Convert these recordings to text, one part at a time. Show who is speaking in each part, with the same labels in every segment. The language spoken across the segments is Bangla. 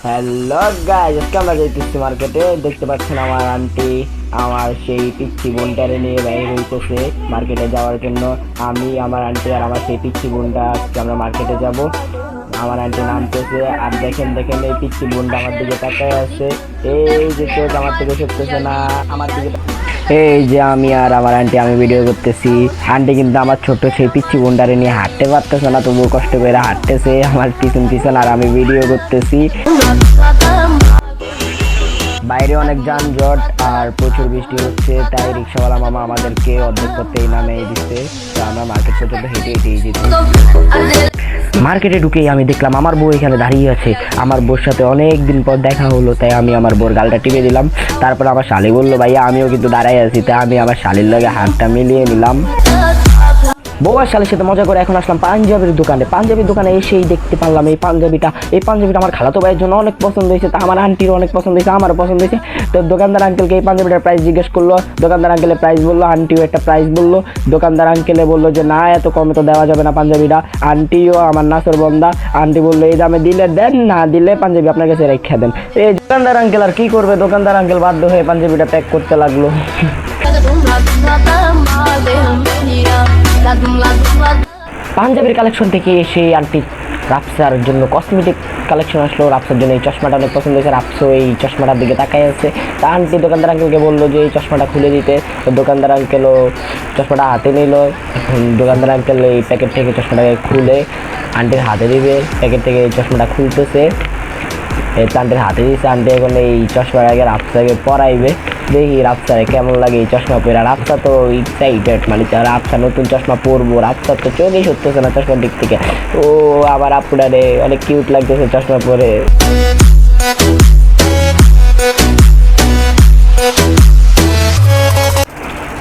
Speaker 1: হ্যালো গাইস, আজকে আমরা যাইতেছি মার্কেটে। দেখতে পাচ্ছেন আমার আন্টি আমার সেই পিচ্ছি বোনটারে নিয়ে বাইরে হইতেছে মার্কেটে যাওয়ার জন্য। আমি, আমার আন্টি আর আমার সেই পিচ্ছি বোনটা আজকে আমরা মার্কেটে যাব। আমার আন্টি নামতেছে আর দেখেন দেখেন এই পিচ্ছি বোনটা আমার দিকে তাকায় আছে। এই যে চোখ আমার থেকে সরতেছে না আমার দিকে। এই যে আমি আর আমার আন্টি আমি ভিডিও করতেছি। আন্টি কিন্তু আমার ছোট সেই পিচ্ছি বোনটারে নিয়ে হাঁটতে পারতেছে না, তবুও কষ্ট করে হাঁটতেছে আমার পিছন পিছন, আর আমি ভিডিও করতেছি। বাইরে অনেক যানজট আর প্রচুর বৃষ্টি হচ্ছে, তাই রিক্সাওয়ালা মামা আমাদেরকে অর্ধেক করতেই নামিয়ে দিচ্ছে। তো আমরা মার্কেট পর্যন্ত হেঁটে হেঁটেই যেতে। মার্কেটে ঢুকেই আমি দেখলাম আমার বউ এখানে দাঁড়িয়ে আছে। আমার বউর সাথে অনেক দিন পর দেখা হলো, তাই আমি আমার বউর গালটা টিপে দিলাম। তারপর আমার শালি বললো, ভাইয়া আমিও কিন্তু দাঁড়াই আছি, তাই আমি আমার শালির লগে হাতটা মিলিয়ে নিলাম। বউ আর শালির সাথে মজা করে এখন আসলাম পাঞ্জাবির দোকানে। পাঞ্জাবির দোকানে এসেই দেখতে পারলাম এই পাঞ্জাবিটা আমার খালাতো ভাইয়ের জন্য অনেক পছন্দ হয়েছে, তা আমার আন্টিরও অনেক পছন্দ হয়েছে, আমারও পছন্দ হয়েছে। তো দোকানদার আঙ্কেলকে এই পাঞ্জাবিটার প্রাইস জিজ্ঞেস করলো। দোকানদার আঙ্কেলে প্রাইস বললো, আন্টিও একটা প্রাইস বললো। দোকানদার আঙ্কেলে বললো যে না, এত কমে তো দেওয়া যাবে না পাঞ্জাবিটা। আন্টিও আমার নাসর বন্দা, আন্টি বললো এই দামে দিলে দেন, না দিলে পাঞ্জাবি আপনার কাছে রেখে দেন। এই দোকানদার আঙ্কেল আর কি করবে, দোকানদার আঙ্কেল বাধ্য হয়ে পাঞ্জাবিটা প্যাক করতে লাগলো। পাঞ্জাবির কালেকশন থেকে এসে আন্টি রাফসার জন্য কসমেটিক কালেকশন আসলো। রাফসার জন্য এই চশমাটা অনেক পছন্দ হয়েছে। রাফসো এই চশমাটার দিকে তাকাই আছে। তা আন্টি দোকানদার আঙ্কেলকে বললো যে এই চশমাটা খুলে দিতে। তো দোকানদার আঙ্কেলও চশমাটা হাতে নিল। দোকানদার আঙ্কেল এই প্যাকেট থেকে চশমাটাকে খুলে আন্টির হাতে দিবে। প্যাকেট থেকে এই চশমাটা খুলতেছে, আন্টির হাতে দিচ্ছে। আন্টি এখন এই চশমার আগে রাফসাকে পরাইবে। দেখি রাফসারে কেমন লাগে এই চশমা পরে। রাফসা তো এক্সাইটেড, মানে রাফসা নতুন চশমা পরবো। রাফসার তো চোখেই সরতেছে না চশমার দিক থেকে। ও আবার আপুটারে অনেক কিউট লাগতেছে চশমা পরে।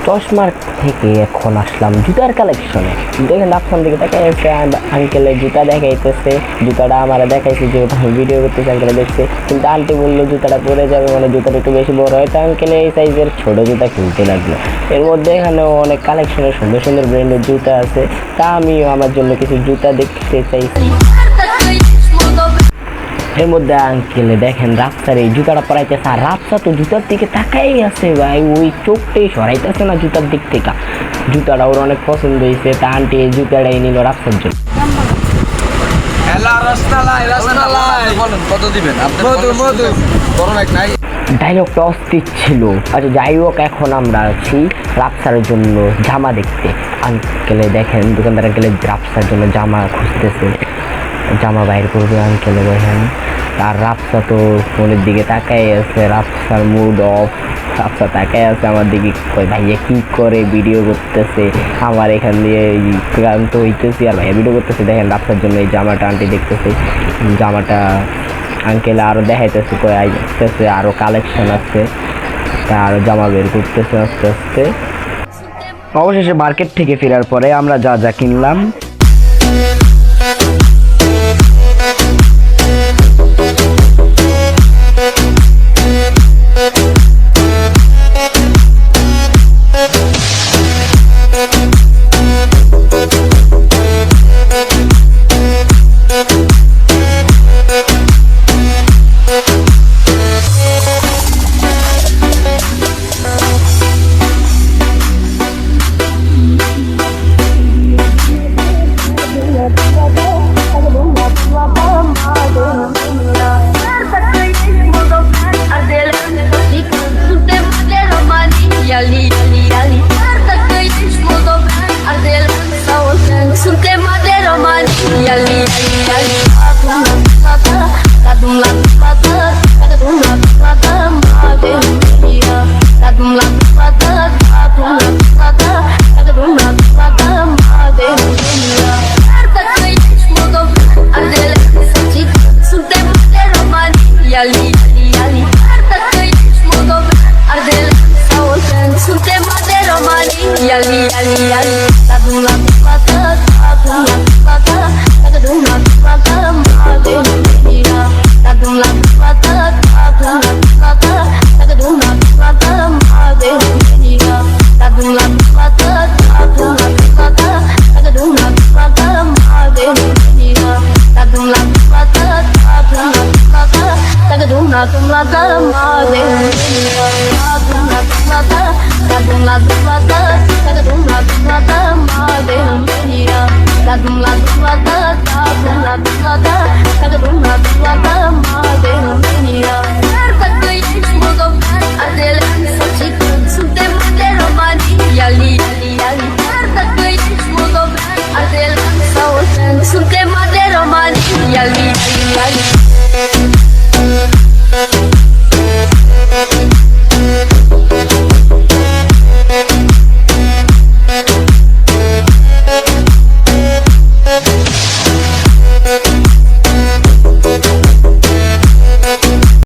Speaker 1: চশমার থেকে এখন আসলাম জুতার কালেকশনে। দেখেন রাফসার দিকে তাকাই একটা আঙ্কেলের জুতা দেখাইতেছে। জুতাটা আমার দেখাইছে, যেহেতু আমি ভিডিও করতেছি আঙ্কেলে দেখছে। কিন্তু আন্টি বললো জুতাটা পরে যাবে, মানে জুতাটা একটু বেশি বড় হয়। তো আঙ্কেলে এই সাইজের ছোটো জুতা কিনতে লাগলো। এর মধ্যে এখানেও অনেক কালেকশনের সুন্দর সুন্দর ব্র্যান্ডের জুতা আছে। তা আমিও আমার জন্য কিছু জুতা দেখতে চাইছি। এর মধ্যে আঙ্কেলে দেখেন রাফসার এই জুতাটা পরাইতেছে, আর রাফসা তো জুতার দিকে তাকাই আছে ভাই, ওই চোখটাই সরাইতেছে না জুতার দিক থেকে। জুতাটা ওর অনেক পছন্দ হয়েছে, তা আন্টি এই জুতাটাই নিল রাফসার জন্য। ডায়লগটা অস্থির ছিল। আচ্ছা যাই হোক, এখন আমরা আছি রাফসার জন্য জামা দেখতে। আঙ্কেলে দেখেন দোকানদার আঙ্কেলে রাফসার জন্য জামা খুঁজতেছে, জামা বাইর করবে আঙ্কেলে দেখেন। আর রাফসা তো ফোনের দিকে তাকাই আছে, রাফসার মুড অফ। রাফসা তাকাই আছে আমার দিকে, কই ভাইয়া কি করে ভিডিও করতেছে, আমার এখান দিয়ে ক্লান্ত হইতেছি আর ভাইয়া ভিডিও করতেছে। দেখেন রাফসার জন্য এই জামাটা আন্টি দেখতেছে। জামাটা আঙ্কেলে আরও দেখাইতেছে, কই আসতেছে আরও কালেকশন আছে, তা আরও জামা বের করতেছে আস্তে আস্তে। অবশেষে মার্কেট থেকে ফেরার পরে আমরা যা যা কিনলাম।
Speaker 2: dumlada madem